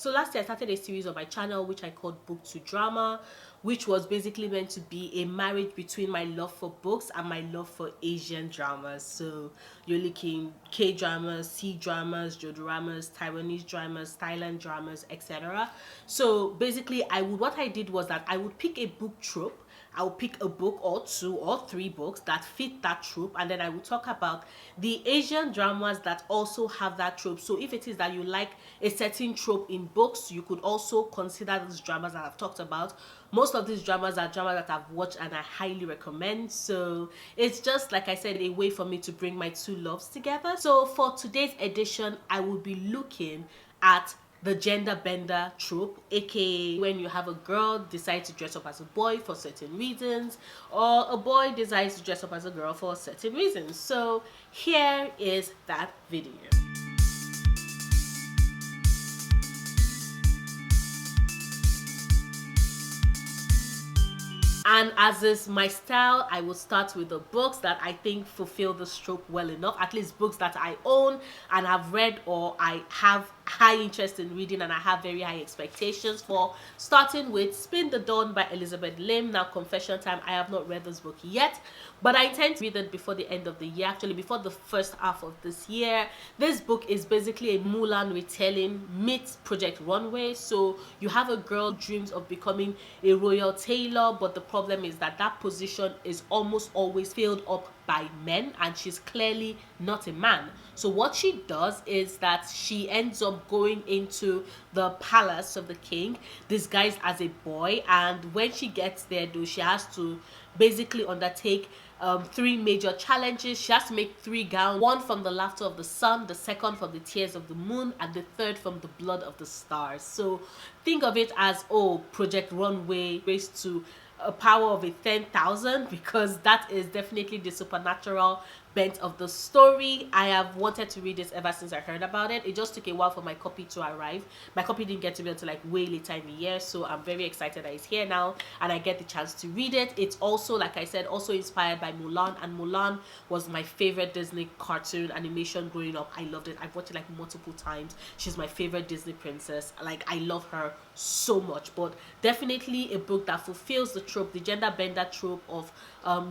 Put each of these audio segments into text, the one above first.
So last year I started a series on my channel which I called Book to Drama, which was basically meant to be a marriage between my love for books and my love for Asian dramas. So you're looking K-dramas, C-dramas, Jodoramas, Taiwanese dramas, Thailand dramas, etc. So basically what I did was that I would pick a book trope. I will pick a book or 2 or 3 books that fit that trope, and then I will talk about the Asian dramas that also have that trope. So if it is that you like a certain trope in books, you could also consider these dramas that I've talked about. Most of these dramas are dramas that I've watched and I highly recommend. So it's just, like I said, a way for me to bring my two loves together. So for today's edition, I will be looking at the gender bender trope, aka when you have a girl decide to dress up as a boy for certain reasons, or a boy decides to dress up as a girl for certain reasons. So here is that video. And as is my style, I will start with the books that I think fulfill the trope well enough, at least books that I own and have read or I have high interest in reading and I have very high expectations for, starting with Spin the Dawn by Elizabeth Lim. Now, confession time, I have not read this book yet, but I intend to read it before the end of the year, actually before the first half of this year. This book is basically a Mulan retelling meets Project Runway. So you have a girl who dreams of becoming a royal tailor, but the problem is that that position is almost always filled up by men and she's clearly not a man. So what she does is that she ends up going into the palace of the king disguised as a boy, and when she gets there though, she has to basically undertake 3 major challenges. She has to make 3 gowns, one from the laughter of the sun, the second from the tears of the moon, and the third from the blood of the stars. So think of it as, oh, Project Runway raised to a power of a 10,000, because that is definitely the supernatural bent of the story. I have wanted to read this ever since I heard about it. It just took a while for my copy to arrive. My copy didn't get to me until like way later in the year, so I'm very excited that it's here now and I get the chance to read it. It's also, like I said, also inspired by Mulan, and Mulan was my favorite Disney cartoon animation growing up. I loved it. I've watched it like multiple times. She's my favorite Disney princess. Like, I love her so much. But definitely a book that fulfills the trope, the gender bender trope of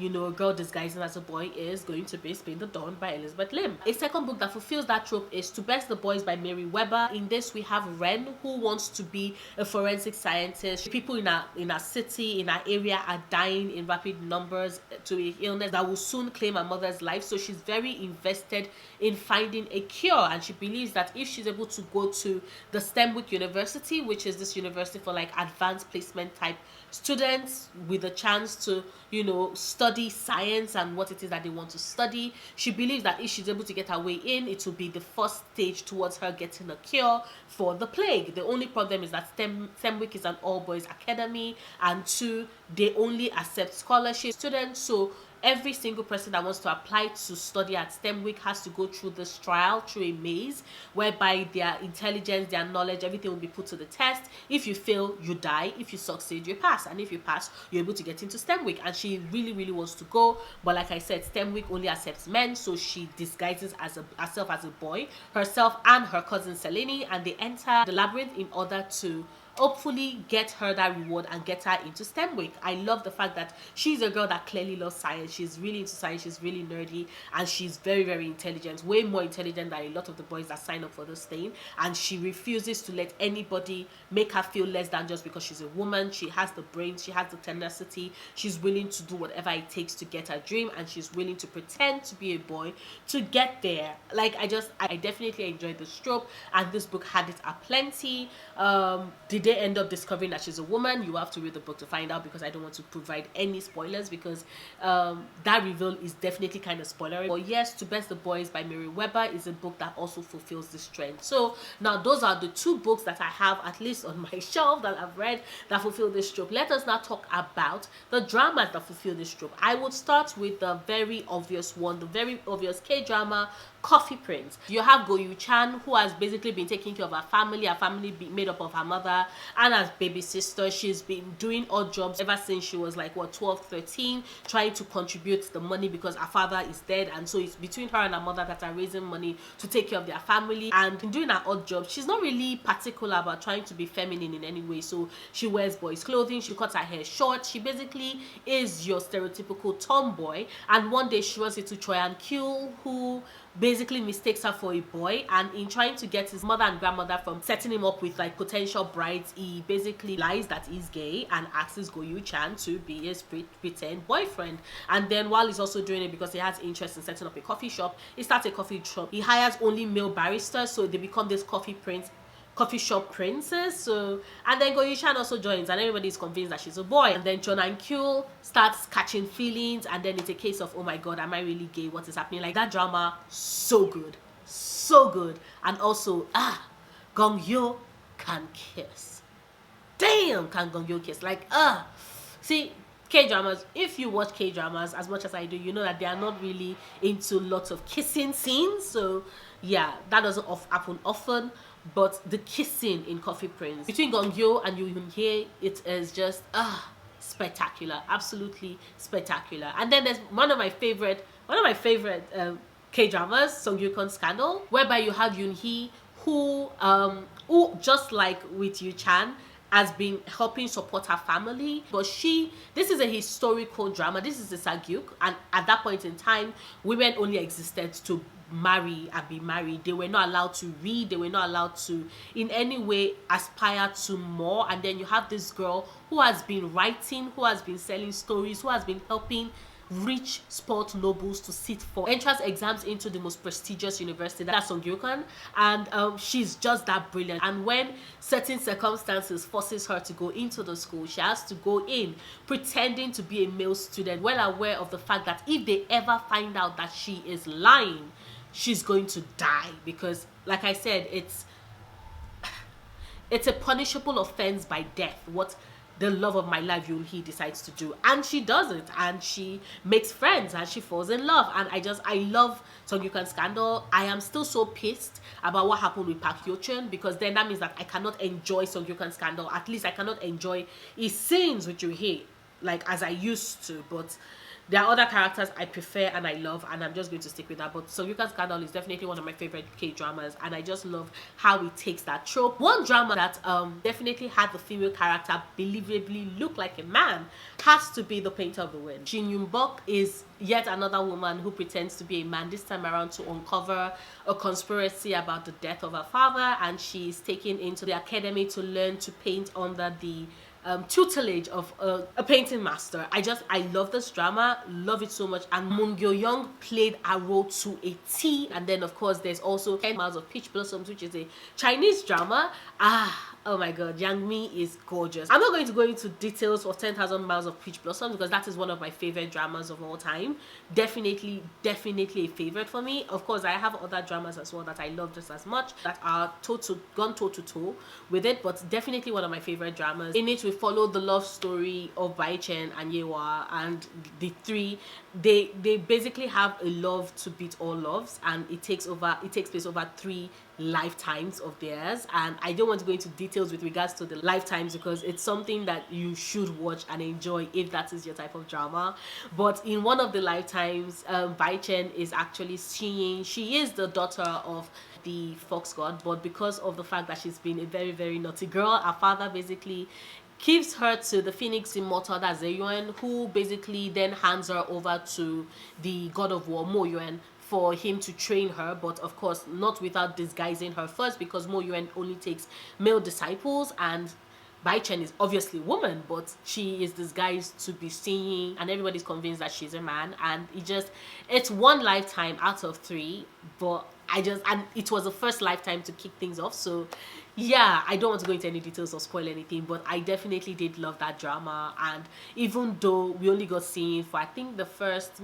you know, a girl disguising as a boy, is going to be Spin the Dawn by Elizabeth Lim. A second book that fulfills that trope is To Best the Boys by Mary Weber. In this, we have Ren, who wants to be a forensic scientist. People in our city, in our area, are dying in rapid numbers to an illness that will soon claim her mother's life. So she's very invested in finding a cure, and she believes that if she's able to go to the STEMWIC University, which is this university for like advanced placement type students with a chance to, you know, study science and what it is that they want to study, she believes that if she's able to get her way in, it will be the first stage towards her getting a cure for the plague. The only problem is that STEMWIC is an all-boys academy, and 2, they only accept scholarship students. So every single person that wants to apply to study at STEMWIC has to go through this trial, through a maze, whereby their intelligence, their knowledge, everything will be put to the test. If you fail, you die. If you succeed, you pass. And if you pass, you're able to get into STEMWIC. And she really, really wants to go. But like I said, STEMWIC only accepts men, so she disguises herself as a boy, herself and her cousin Selene, and they enter the labyrinth in order to hopefully get her that reward and get her into STEMWIC. I love the fact that she's a girl that clearly loves science. She's really into science, she's really nerdy, and she's very, very intelligent, way more intelligent than a lot of the boys that sign up for this thing. And she refuses to let anybody make her feel less than just because she's a woman. She has the brains, she has the tenacity, she's willing to do whatever it takes to get her dream, and she's willing to pretend to be a boy to get there. Like, I definitely enjoyed this trope, and this book had it aplenty. Did they end up discovering that she's a woman? You have to read the book to find out, because I don't want to provide any spoilers, because that reveal is definitely kind of spoilery. But yes, To Best the Boys by Mary Weber is a book that also fulfills this trend. So now those are the 2 books that I have at least on my shelf that I've read that fulfill this trope. Let us now talk about the dramas that fulfill this trope. I would start with the very obvious one, the very obvious K-drama, Coffee Prince. You have Go Yu Chan, who has basically been taking care of her family made up of her mother and her baby sister. She's been doing odd jobs ever since she was like what, 12, 13, trying to contribute the money because her father is dead, and so it's between her and her mother that are raising money to take care of their family. And in doing her odd job, she's not really particular about trying to be feminine in any way. So she wears boys clothing, she cuts her hair short, she basically is your stereotypical tomboy. And one day she runs into Choi and Kyul, who basically mistakes her for a boy, and in trying to get his mother and grandmother from setting him up with like potential brides, he basically lies that he's gay and asks Go Yu Chan to be his pretend boyfriend. And then while he's also doing it because he has interest in setting up a coffee shop, he starts a coffee shop. He hires only male baristas, so they become this coffee shop princess. So, and then Go Yu Chan also joins, and everybody's convinced that she's a boy. And then Chon and Kyul starts catching feelings, and then it's a case of, oh my god, am I really gay? What is happening? Like, that drama, so good, so good. And also, Gong Yoo can kiss. Damn, can Gong Yoo kiss? Like, see, K-dramas, if you watch K-dramas as much as I do, you know that they are not really into lots of kissing scenes. So yeah, that doesn't happen often. But the kissing in Coffee Prince between Gong Yoo and Yoo Hyun Hye, it is just spectacular, absolutely spectacular. And then there's one of my favorite K-dramas, Sungkyukwan Scandal, whereby you have Yoon Hee, who just like with Yu Chan, has been helping support her family. But this is a historical drama. This is a Sagyuk, and at that point in time, women only existed to marry and be married. They were not allowed to read. They were not allowed to in any way aspire to more. And then you have this girl who has been writing, who has been selling stories, who has been helping rich sport nobles to sit for entrance exams into the most prestigious university, that's Sungkyukwan. And she's just that brilliant. And when certain circumstances forces her to go into the school, she has to go in pretending to be a male student, well aware of the fact that if they ever find out that she is lying, she's going to die. Because like I said, it's a punishable offense by death what the love of my life Yoon Hee decides to do. And she does it, and she makes friends, and she falls in love. And I love Sungkyukwan Scandal. I am still so pissed about what happened with Park Hyo Chun, because then that means that I cannot enjoy Sungkyukwan Scandal. At least I cannot enjoy his scenes with Yoon Hee like as I used to. But there are other characters I prefer and I love, and I'm just going to stick with that. But Sungkyukwan Scandal is definitely one of my favorite K-dramas, and I just love how it takes that trope. One drama that definitely had the female character believably look like a man has to be The Painter of the Wind. Shin Yoon-bok is yet another woman who pretends to be a man, this time around to uncover a conspiracy about the death of her father, and she's taken into the academy to learn to paint under the tutelage of a painting master. I love this drama, love it so much. And Moon Gyo-young played a role to a T. And then of course there's also 10 Miles of Peach Blossoms, which is a Chinese drama. Oh my god, Yang Mi is gorgeous. I'm not going to go into details of 10,000 Miles of Peach Blossoms because that is one of my favorite dramas of all time. Definitely a favorite for me. Of course, I have other dramas as well that I love just as much that are gone toe to toe with it, but definitely one of my favorite dramas. In it, we follow the love story of Bai Chen and Yewa, and the three. They basically have a love to beat all loves, and it takes place over 3 lifetimes of theirs. And I don't want to go into details with regards to the lifetimes because it's something that you should watch and enjoy if that is your type of drama. But in one of the lifetimes, Bai Chen is actually she is the daughter of the fox god, but because of the fact that she's been a very, very naughty girl, her father basically gives her to the Phoenix Immortal, that's Zeyuan, who basically then hands her over to the god of war, Mo Yuan, for him to train her, but of course not without disguising her first, because Mo Yuan only takes male disciples, and Bai Chen is obviously a woman, but she is disguised to be singing, and everybody's convinced that she's a man. And it's one lifetime out of 3, but and it was the first lifetime to kick things off. So yeah, I don't want to go into any details or spoil anything, but I definitely did love that drama. And even though we only got seen for I think the first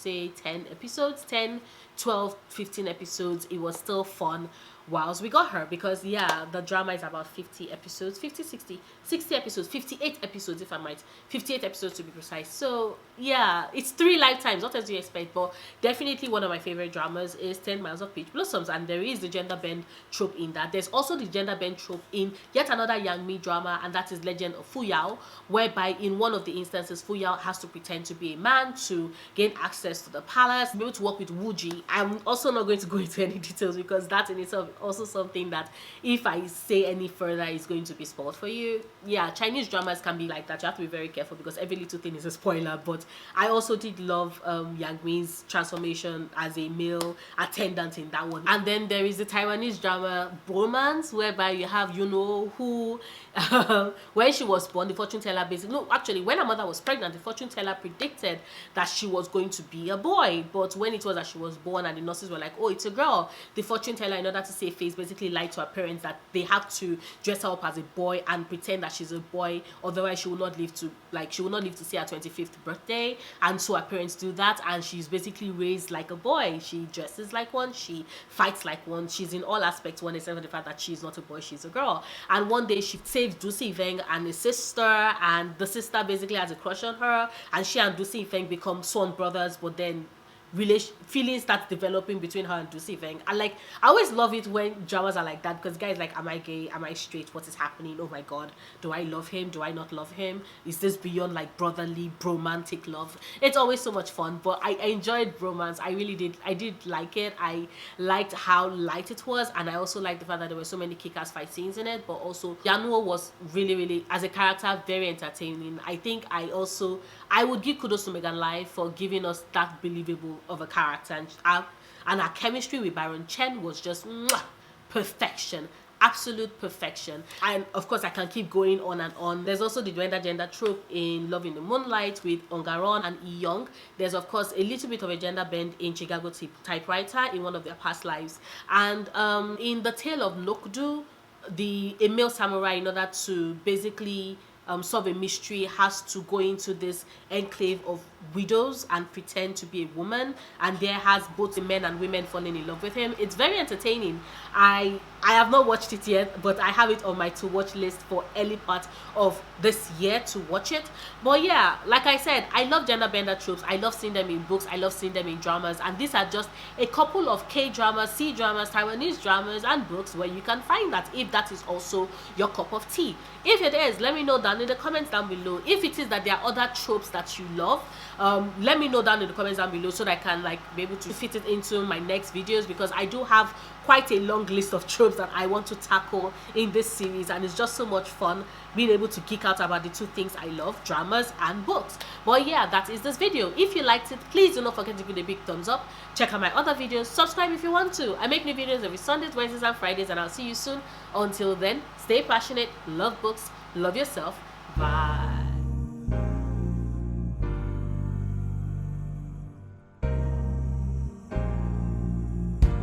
say 10 episodes, 10, 12, 15 episodes, it was still fun whilst we got her, because yeah, the drama is about 50 episodes, 50, 60, 60 episodes, 58 episodes if I might, 58 episodes to be precise. So yeah, it's 3 lifetimes, what else do you expect? But definitely one of my favorite dramas is 10 Miles of Peach Blossoms, and there is the gender bend trope in that. There's also the gender bend trope in yet another Yang Mi drama, and that is Legend of Fuyao, whereby in one of the instances Fuyao has to pretend to be a man to gain access to the palace, be able to work with Wuji. I'm also not going to go into any details because that in itself is also something that if I say any further is going to be spoiled for you. Yeah, Chinese dramas can be like that. You have to be very careful because every little thing is a spoiler. But I also did love Yang Mi's transformation as a male attendant in that one. And then there is the Taiwanese drama Bromance, whereby you have who when she was born, the fortune teller basically, no, actually when her mother was pregnant, the fortune teller predicted that she was going to be a boy. But when it was that she was born and the nurses were like, oh, it's a girl, the fortune teller, in order to save face, basically lied to her parents that they have to dress her up as a boy and pretend that she's a boy, otherwise she will not live to see her 25th birthday. And so her parents do that, and she's basically raised like a boy. She dresses like one, she fights like one, she's in all aspects one, except for the fact that she's not a boy, she's a girl. And one day she saves Dusi Feng and his sister, and the sister basically has a crush on her, and she and Dusi Feng become sworn brothers. But then feelings start developing between her and Dusi Feng. And like, I always love it when dramas are like that, because guys like, am I gay, am I straight, what is happening, oh my god, do I love him, do I not love him, is this beyond like brotherly bromantic love? It's always so much fun. But I enjoyed Bromance. I really did. I did like it. I liked how light it was, and I also liked the fact that there were so many kick-ass fight scenes in it. But also Yanuo was really as a character very entertaining. I think I would give kudos to Megan Lai for giving us that believable of a character, and our chemistry with Byron Chen was just perfection, absolute perfection. And of course I can keep going on and on. There's also the gender trope in Love in the Moonlight with Ongaron and Yi Young. There's of course a little bit of a gender bend in Chicago Typewriter in one of their past lives, and in the Tale of Nokdu, a male samurai, in order to basically solve a mystery, has to go into this enclave of widows and pretend to be a woman, and there has both the men and women falling in love with him. It's very entertaining. I have not watched it yet, but I have it on my to watch list for early part of this year to watch it. But yeah, like I said, I love gender bender tropes. I love seeing them in books, I love seeing them in dramas, and these are just a couple of K-dramas, C-dramas, Taiwanese dramas and books where you can find that, if that is also your cup of tea. If it is, let me know down in the comments down below. If it is that there are other tropes that you love, let me know down in the comments down below so that I can like be able to fit it into my next videos, because I do have quite a long list of tropes that I want to tackle in this series, and it's just so much fun being able to geek out about the two things I love, dramas and books. But yeah, that is this video. If you liked it, please do not forget to give it a big thumbs up. Check out my other videos, subscribe if you want to. I make new videos every Sundays, Wednesdays and Fridays, and I'll see you soon. Until then, stay passionate, love books, love yourself. Bye.